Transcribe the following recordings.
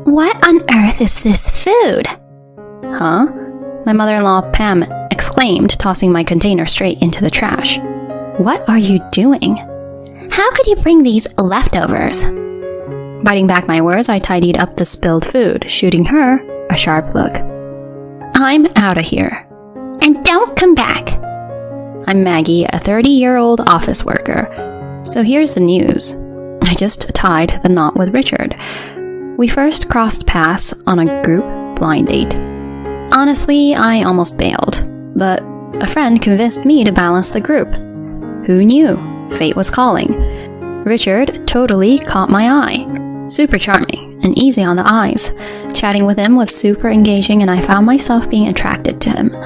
What on earth is this food? Huh? My mother-in-law Pam exclaimed, tossing my container straight into the trash. What are you doing? How could you bring these leftovers? Biting back my words, I tidied up the spilled food, shooting her a sharp look. I'm out of here. And don't come back. I'm Maggie, a 30-year-old office worker. So here's the news. I just tied the knot with Richard. We first crossed paths on a group blind date. Honestly, I almost bailed, but a friend convinced me to balance the group. Who knew? Fate was calling. Richard totally caught my eye. Super charming and easy on the eyes. Chatting with him was super engaging and I found myself being attracted to him.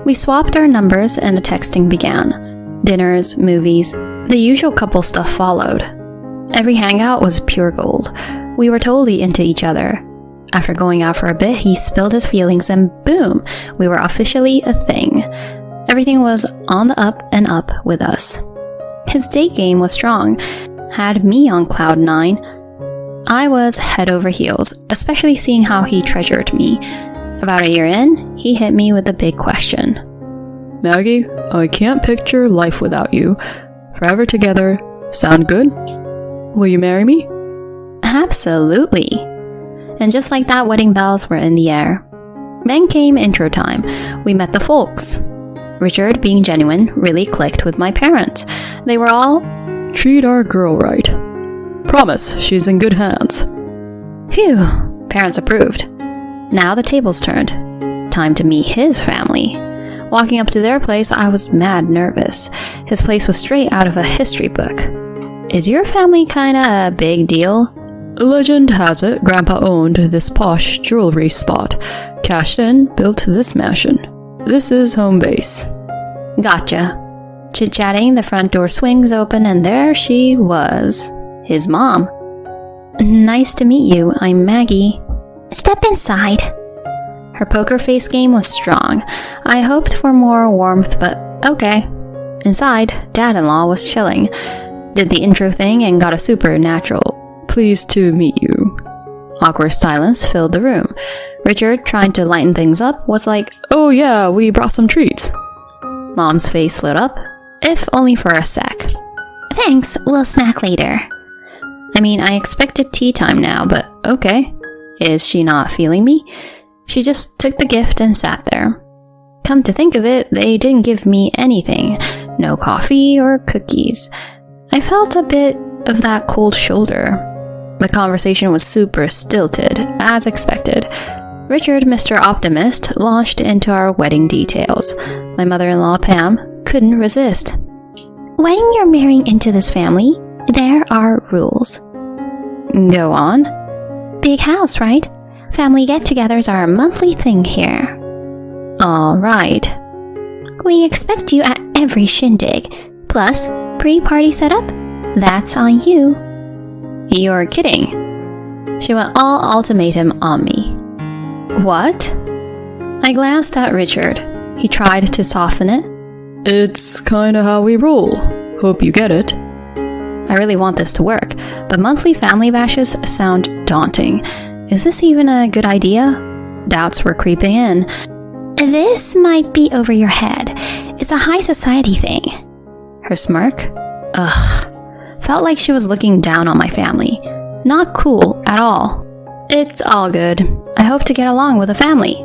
We swapped our numbers and the texting began. Dinners, movies, the usual couple stuff followed. Every hangout was pure gold. We were totally into each other. After going out for a bit, he spilled his feelings and boom, we were officially a thing. Everything was on the up and up with us. His date game was strong, had me on cloud 9. I was head over heels, especially seeing how he treasured me. About a year in, he hit me with the big question. Maggie, I can't picture life without you. Forever together. Sound good? Will you marry me? Absolutely. And just like that, wedding bells were in the air. Then came intro time. We met the folks. Richard, being genuine, really clicked with my parents. They were all, treat our girl right. Promise, she's in good hands. Phew, parents approved. Now the tables turned. Time to meet his family. Walking up to their place, I was mad nervous. His place was straight out of a history book. Is your family kinda a big deal? Legend has it Grandpa owned this posh jewelry spot. Cashed in, built this mansion. This is home base. Gotcha. Chit-chatting, the front door swings open and there she was. His mom. Nice to meet you, I'm Maggie. Step inside. Her poker face game was strong. I hoped for more warmth, but okay. Inside, dad-in-law was chilling. Did the intro thing and got a supernatural, pleased to meet you. Awkward silence filled the room. Richard, trying to lighten things up, was like, oh yeah, we brought some treats. Mom's face lit up, if only for a sec. Thanks, we'll snack later. I mean, I expected tea time now, but okay. Is she not feeling me? She just took the gift and sat there. Come to think of it, they didn't give me anything. No coffee or cookies. I felt a bit of that cold shoulder. The conversation was super stilted, as expected. Richard, Mr. Optimist, launched into our wedding details. My mother-in-law, Pam, couldn't resist. When you're marrying into this family, there are rules. Go on. Big house, right? Family get-togethers are a monthly thing here. All right. We expect you at every shindig. Plus, pre-party setup? That's on you. You're kidding. She went all ultimatum on me. What? I glanced at Richard. He tried to soften it. It's kinda how we roll. Hope you get it. I really want this to work, but monthly family bashes sound daunting. Is this even a good idea? Doubts were creeping in. This might be over your head. It's a high society thing. Her smirk? Ugh. Felt like she was looking down on my family. Not cool at all. It's all good. I hope to get along with the family.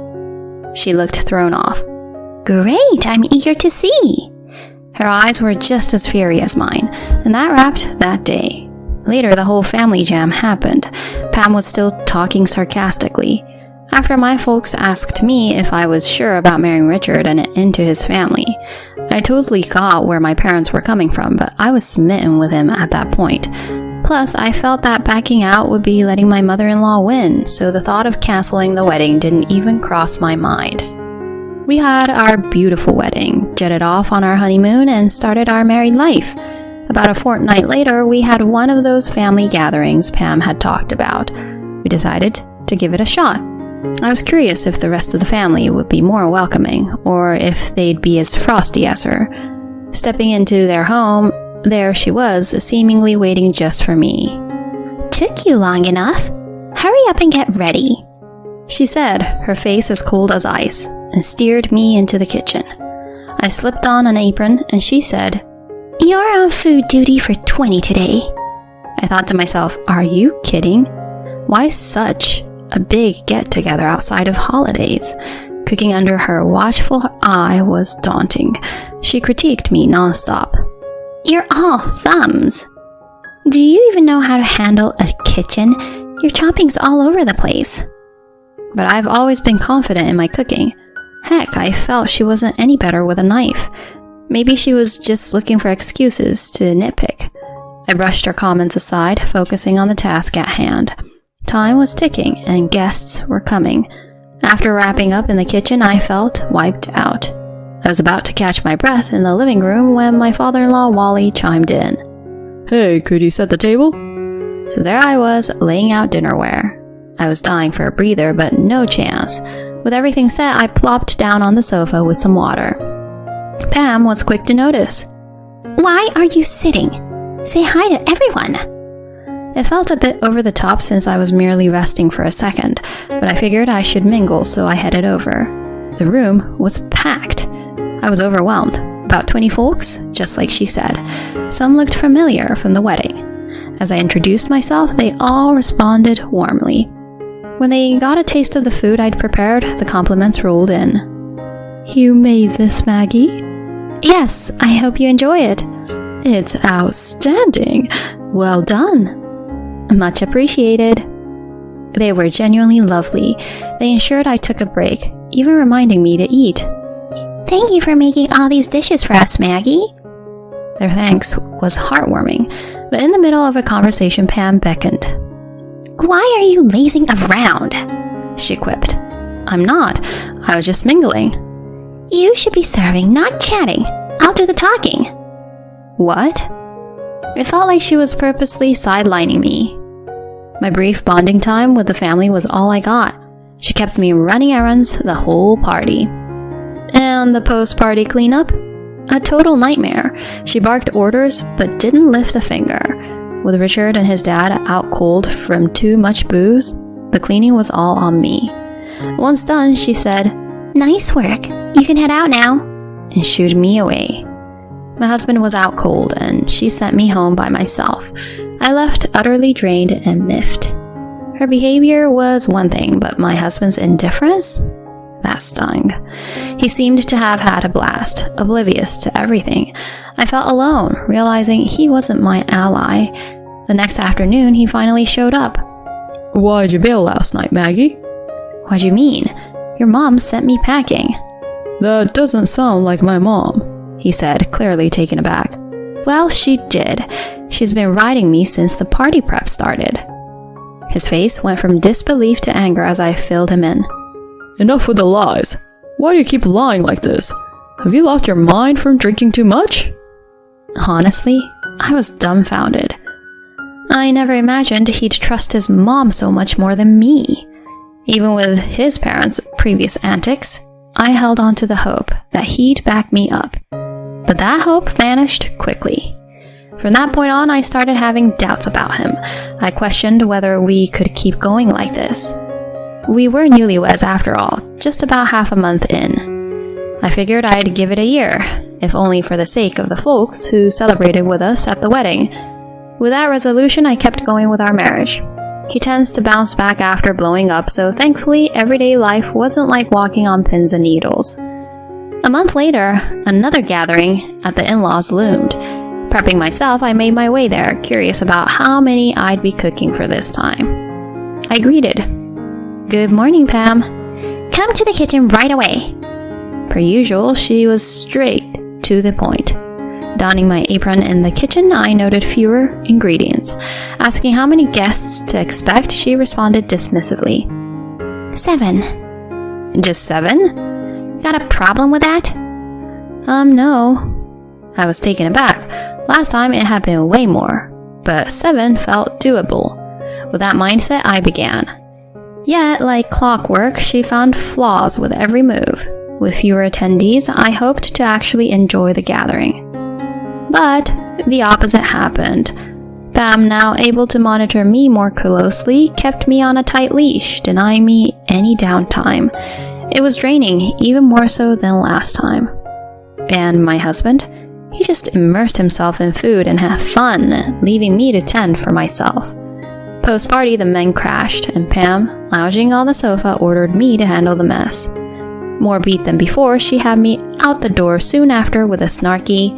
She looked thrown off. Great, I'm eager to see. Her eyes were just as fiery as mine, and that wrapped that day. Later, the whole family jam happened. Pam was still talking sarcastically. After my folks asked me if I was sure about marrying Richard and into his family, I totally got where my parents were coming from, but I was smitten with him at that point. Plus, I felt that backing out would be letting my mother-in-law win, so the thought of canceling the wedding didn't even cross my mind. We had our beautiful wedding, jetted off on our honeymoon, and started our married life. About a fortnight later, we had one of those family gatherings Pam had talked about. We decided to give it a shot. I was curious if the rest of the family would be more welcoming, or if they'd be as frosty as her. Stepping into their home, there she was, seemingly waiting just for me. Took you long enough. hurry up and get ready," she said, her face as cold as ice, and steered me into the kitchen. I slipped on an apron, and she said, "You're on food duty for 20 today." I thought to myself, are you kidding? Why such a big get-together outside of holidays? Cooking under her watchful eye was daunting. She critiqued me nonstop. "You're all thumbs. Do you even know how to handle a kitchen? Your chopping's all over the place." But I've always been confident in my cooking. Heck, I felt she wasn't any better with a knife. Maybe she was just looking for excuses to nitpick. I brushed her comments aside, focusing on the task at hand. Time was ticking, and guests were coming. After wrapping up in the kitchen, I felt wiped out. I was about to catch my breath in the living room when my father-in-law Wally chimed in. "Hey, could you set the table?" So there I was, laying out dinnerware. I was dying for a breather, but no chance. With everything set, I plopped down on the sofa with some water. Pam was quick to notice. "Why are you sitting? Say hi to everyone." It felt a bit over the top since I was merely resting for a second, but I figured I should mingle, so I headed over. The room was packed. I was overwhelmed. About 20 folks, just like she said. Some looked familiar from the wedding. As I introduced myself, they all responded warmly. When they got a taste of the food I'd prepared, the compliments rolled in. "You made this, Maggie?" "Yes, I hope you enjoy it." "It's outstanding. Well done." "Much appreciated." They were genuinely lovely. They ensured I took a break, even reminding me to eat. "Thank you for making all these dishes for us, Maggie." Their thanks was heartwarming, but in the middle of a conversation, Pam beckoned. "Why are you lazing around?" she quipped. "I'm not. I was just mingling." "You should be serving, not chatting. I'll do the talking." What? It felt like she was purposely sidelining me. My brief bonding time with the family was all I got. She kept me running errands the whole party. And the post-party cleanup? A total nightmare. She barked orders, but didn't lift a finger. With Richard and his dad out cold from too much booze, the cleaning was all on me. Once done, she said, "Nice work. You can head out now," and shooed me away. My husband was out cold, and she sent me home by myself. I left utterly drained and miffed. Her behavior was one thing, but my husband's indifference? That stung. He seemed to have had a blast, oblivious to everything. I felt alone, realizing he wasn't my ally. The next afternoon, he finally showed up. "Why'd you bail last night, Maggie?" "What do you mean? Your mom sent me packing." "That doesn't sound like my mom," he said, clearly taken aback. "Well, she did. She's been riding me since the party prep started." His face went from disbelief to anger as I filled him in. "Enough with the lies. Why do you keep lying like this? Have you lost your mind from drinking too much?" Honestly, I was dumbfounded. I never imagined he'd trust his mom so much more than me. Even with his parents' previous antics, I held on to the hope that he'd back me up. But that hope vanished quickly. From that point on, I started having doubts about him. I questioned whether we could keep going like this. We were newlyweds after all, just about half a month in. I figured I'd give it a year, if only for the sake of the folks who celebrated with us at the wedding. With that resolution, I kept going with our marriage. He tends to bounce back after blowing up, so thankfully everyday life wasn't like walking on pins and needles. A month later, another gathering at the in-laws loomed. Prepping myself, I made my way there, curious about how many I'd be cooking for this time. I greeted. "Good morning, Pam." "Come to the kitchen right away." Per usual, she was straight to the point. Donning my apron in the kitchen, I noted fewer ingredients. Asking how many guests to expect, she responded dismissively. 7. "Just 7? Got a problem with that?" No. I was taken aback. Last time it had been way more, but 7 felt doable. With that mindset, I began. Yet, like clockwork, she found flaws with every move. With fewer attendees, I hoped to actually enjoy the gathering. But the opposite happened. Pam, now able to monitor me more closely, kept me on a tight leash, denying me any downtime. It was draining, even more so than last time. And my husband? He just immersed himself in food and had fun, leaving me to tend for myself. Post-party, the men crashed, and Pam, lounging on the sofa, ordered me to handle the mess. More beat than before, she had me out the door soon after with a snarky,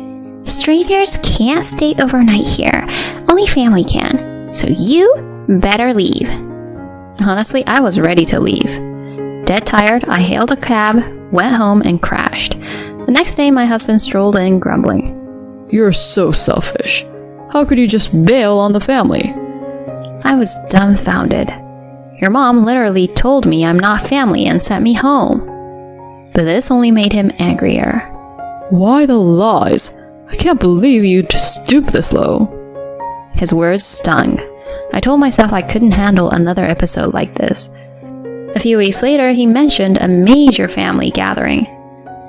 "Strangers can't stay overnight here. Only family can. So you better leave." Honestly, I was ready to leave. Dead tired, I hailed a cab, went home, and crashed. The next day, my husband strolled in, grumbling. You're so selfish. How could you just bail on the family? I was dumbfounded. Your mom literally told me I'm not family and sent me home. But this only made him angrier. Why the lies? I can't believe you'd stoop this low. His words stung. I told myself I couldn't handle another episode like this. A few weeks later, he mentioned a major family gathering.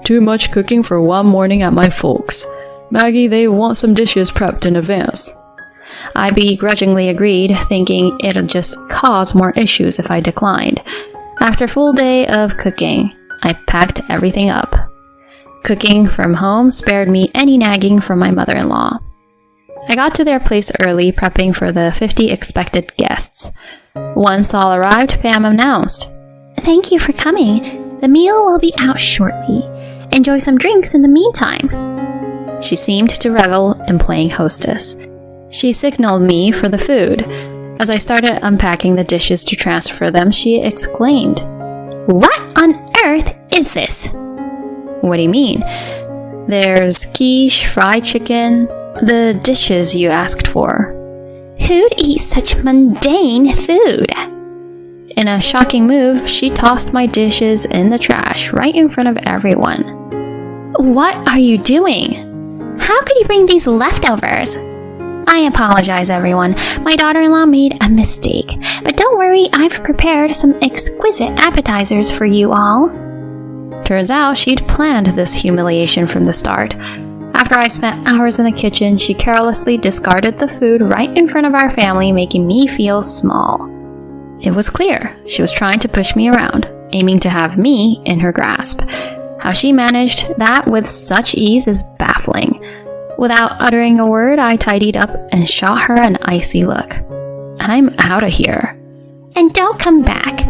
Too much cooking for one morning at my folks. Maggie, they want some dishes prepped in advance. I begrudgingly agreed, thinking it'd just cause more issues if I declined. After a full day of cooking, I packed everything up. Cooking from home spared me any nagging from my mother-in-law. I got to their place early, prepping for the 50 expected guests. Once all arrived, Pam announced, "Thank you for coming. The meal will be out shortly. Enjoy some drinks in the meantime." She seemed to revel in playing hostess. She signaled me for the food. As I started unpacking the dishes to transfer them, she exclaimed, "What on earth is this?" "What do you mean?" "There's quiche, fried chicken, the dishes you asked for." "Who'd eat such mundane food?" In a shocking move, she tossed my dishes in the trash right in front of everyone. "What are you doing? How could you bring these leftovers?" "I apologize, everyone. My daughter-in-law made a mistake. But don't worry, I've prepared some exquisite appetizers for you all." Turns out she'd planned this humiliation from the start. After I spent hours in the kitchen, she carelessly discarded the food right in front of our family, making me feel small. It was clear she was trying to push me around, aiming to have me in her grasp. How she managed that with such ease is baffling. Without uttering a word, I tidied up and shot her an icy look. "I'm out of here. "And don't come back."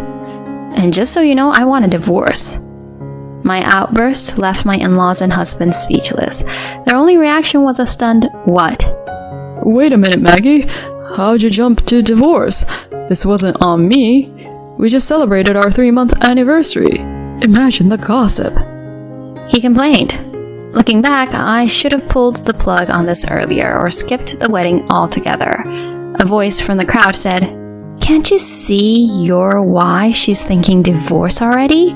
And just so you know, I want a divorce." My outburst left my in-laws and husband speechless. Their only reaction was a stunned, "What?" Wait a minute, Maggie. How'd you jump to divorce? This wasn't on me. We just celebrated our 3-month anniversary. Imagine the gossip. He complained. Looking back, I should have pulled the plug on this earlier or skipped the wedding altogether. A voice from the crowd said, "Can't you see you're why she's thinking divorce already?"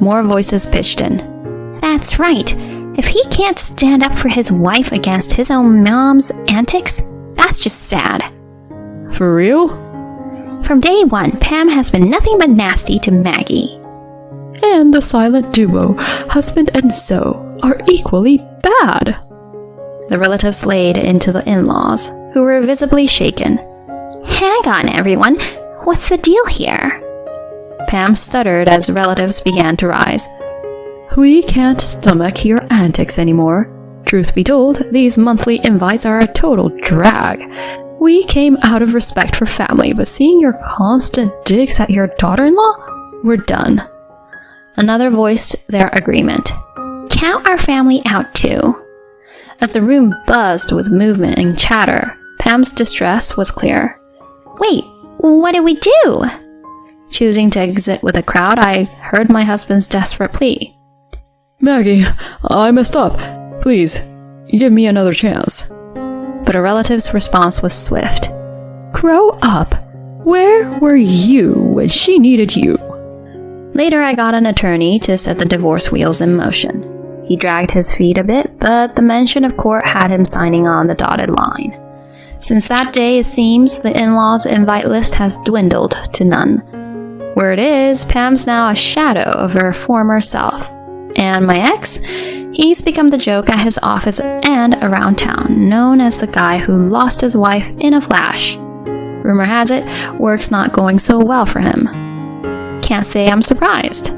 More voices pitched in. "That's right. If he can't stand up for his wife against his own mom's antics, that's just sad." For real? "From day one, Pam has been nothing but nasty to Maggie." And the silent duo, husband and so, are equally bad. The relatives laid into the in-laws, who were visibly shaken. "Hang on, everyone. What's the deal here?" Pam stuttered as relatives began to rise. We can't stomach your antics anymore. Truth be told, these monthly invites are a total drag. We came out of respect for family, but seeing your constant digs at your daughter-in-law? We're done. Another voiced their agreement. "Count our family out too." As the room buzzed with movement and chatter, Pam's distress was clear. "Wait, what do we do?" Choosing to exit with the crowd, I heard my husband's desperate plea. Maggie, I messed up. Please, give me another chance. But a relative's response was swift. Grow up. Where were you when she needed you? Later, I got an attorney to set the divorce wheels in motion. He dragged his feet a bit, but the mention of court had him signing on the dotted line. Since that day, it seems the in-laws' invite list has dwindled to none. Word is, Pam's now a shadow of her former self. And my ex? He's become the joke at his office and around town, known as the guy who lost his wife in a flash. Rumor has it, work's not going so well for him. Can't say I'm surprised.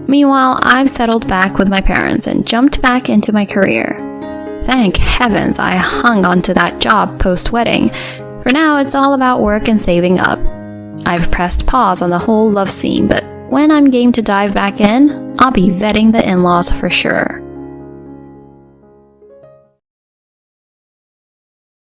Meanwhile, I've settled back with my parents and jumped back into my career. Thank heavens I hung onto that job post-wedding. For now, it's all about work and saving up. I've pressed pause on the whole love scene, but when I'm game to dive back in, I'll be vetting the in-laws for sure.